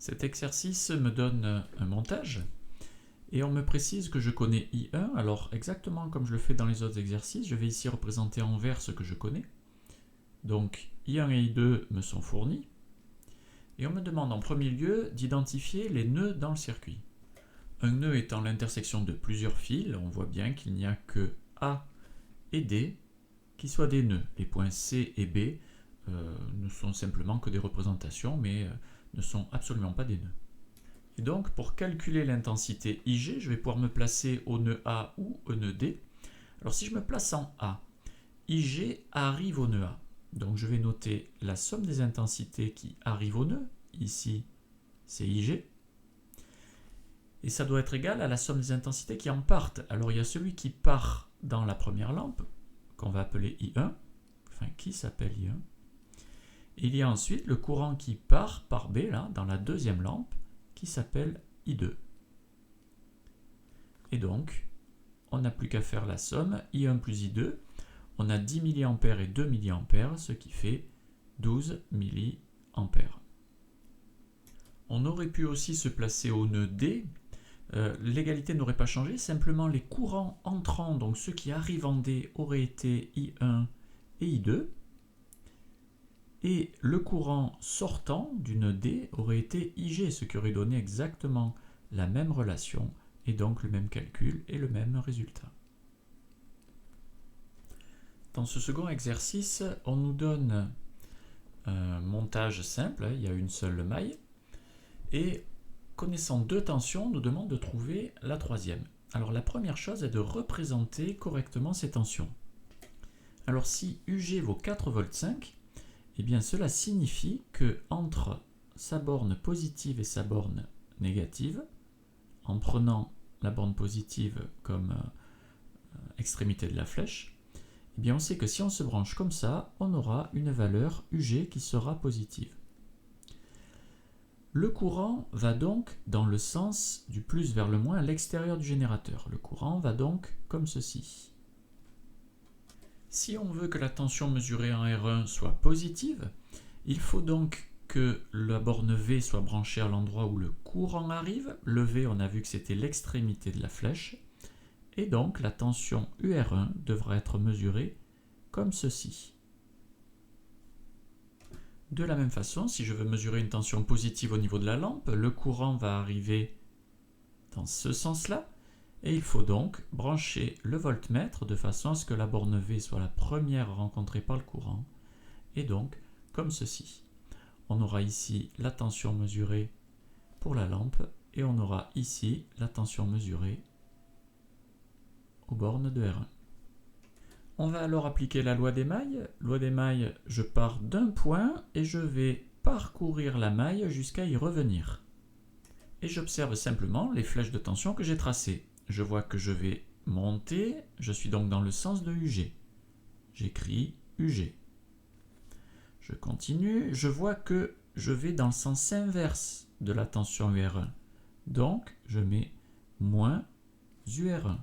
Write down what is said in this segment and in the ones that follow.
Cet exercice me donne un montage et on me précise que je connais I1. Alors exactement comme je le fais dans les autres exercices, je vais ici représenter en vert ce que je connais. Donc I1 et I2 me sont fournis. Et on me demande en premier lieu d'identifier les nœuds dans le circuit. Un nœud étant l'intersection de plusieurs fils, on voit bien qu'il n'y a que A et D qui soient des nœuds. Les points C et B ne sont simplement que des représentations, mais ne sont absolument pas des nœuds. Et donc, pour calculer l'intensité IG, je vais pouvoir me placer au nœud A ou au nœud D. Alors, si je me place en A, IG arrive au nœud A. Donc, je vais noter la somme des intensités qui arrivent au nœud. Ici, c'est IG. Et ça doit être égal à la somme des intensités qui en partent. Alors, il y a celui qui part dans la première lampe, qu'on va appeler I1, enfin, qui s'appelle I1. Il y a ensuite le courant qui part par B, là, dans la deuxième lampe, qui s'appelle I2. Et donc, on n'a plus qu'à faire la somme, I1 plus I2. On a 10 mA et 2 mA, ce qui fait 12 mA. On aurait pu aussi se placer au nœud D. L'égalité n'aurait pas changé, simplement les courants entrants, donc ceux qui arrivent en D, auraient été I1 et I2. Et le courant sortant du nœud D aurait été IG, ce qui aurait donné exactement la même relation, et donc le même calcul et le même résultat. Dans ce second exercice, on nous donne un montage simple, il y a une seule maille, et connaissant deux tensions, on nous demande de trouver la troisième. Alors la première chose est de représenter correctement ces tensions. Alors si UG vaut 4,5 V, eh bien cela signifie que entre sa borne positive et sa borne négative, en prenant la borne positive comme extrémité de la flèche, eh bien on sait que si on se branche comme ça, on aura une valeur UG qui sera positive. Le courant va donc dans le sens du plus vers le moins à l'extérieur du générateur. Le courant va donc comme ceci. Si on veut que la tension mesurée en R1 soit positive, il faut donc que la borne V soit branchée à l'endroit où le courant arrive. Le V, on a vu que c'était l'extrémité de la flèche. Et donc la tension UR1 devra être mesurée comme ceci. De la même façon, si je veux mesurer une tension positive au niveau de la lampe, le courant va arriver dans ce sens-là. Et il faut donc brancher le voltmètre de façon à ce que la borne V soit la première rencontrée par le courant. Et donc, comme ceci. On aura ici la tension mesurée pour la lampe et on aura ici la tension mesurée aux bornes de R1. On va alors appliquer la loi des mailles. Loi des mailles, je pars d'un point et je vais parcourir la maille jusqu'à y revenir. Et j'observe simplement les flèches de tension que j'ai tracées. Je vois que je vais monter, je suis donc dans le sens de UG. J'écris UG. Je continue, je vois que je vais dans le sens inverse de la tension UR1. Donc, je mets moins UR1.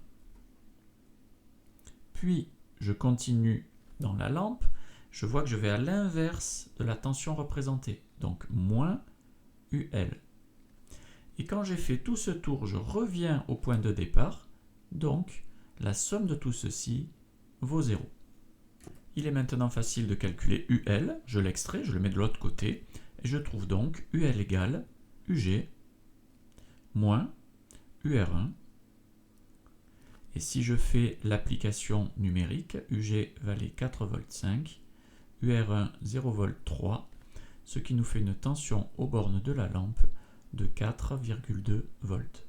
Puis, je continue dans la lampe, je vois que je vais à l'inverse de la tension représentée. Donc, moins UL. Et quand j'ai fait tout ce tour, je reviens au point de départ. Donc, la somme de tout ceci vaut 0. Il est maintenant facile de calculer UL. Je l'extrais, je le mets de l'autre côté. Et je trouve donc UL égale UG moins UR1. Et si je fais l'application numérique, UG valait 4,5 V, UR1 0,3 V, ce qui nous fait une tension aux bornes de la lampe de 4,2 volts.